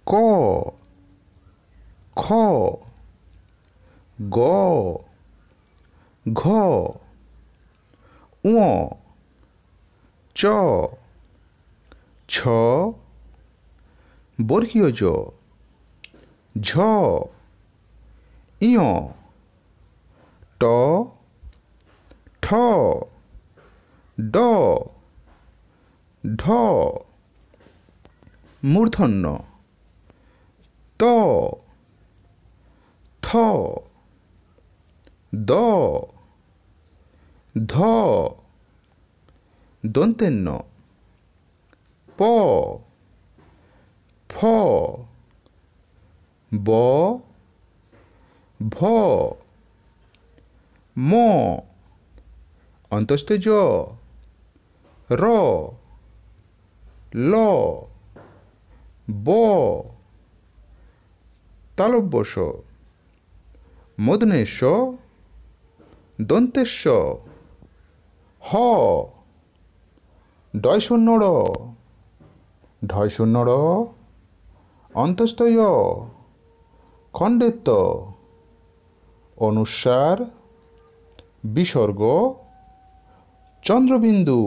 ক, খ, গ, ঘ, ঙ, চ, ছ, বর্গীয় জ, ঝ, ইয়, ট, ঠ, ড, ঢ, মূর্ধন্য ত, থ, দ, ধ, দন্তেন্ন প, ফ, ব, ভ, ম, অন্তস্থ জ, র, ল, ব, তালব্য শ, মূর্ধন্য ষ, দন্তেশ্ব, হ, ডয় শূন্য র, ঢয় শূন্য র, অন্তস্থ য়, খণ্ডেত্ব, অনুস্বার, বিসর্গ, চন্দ্রবিন্দু।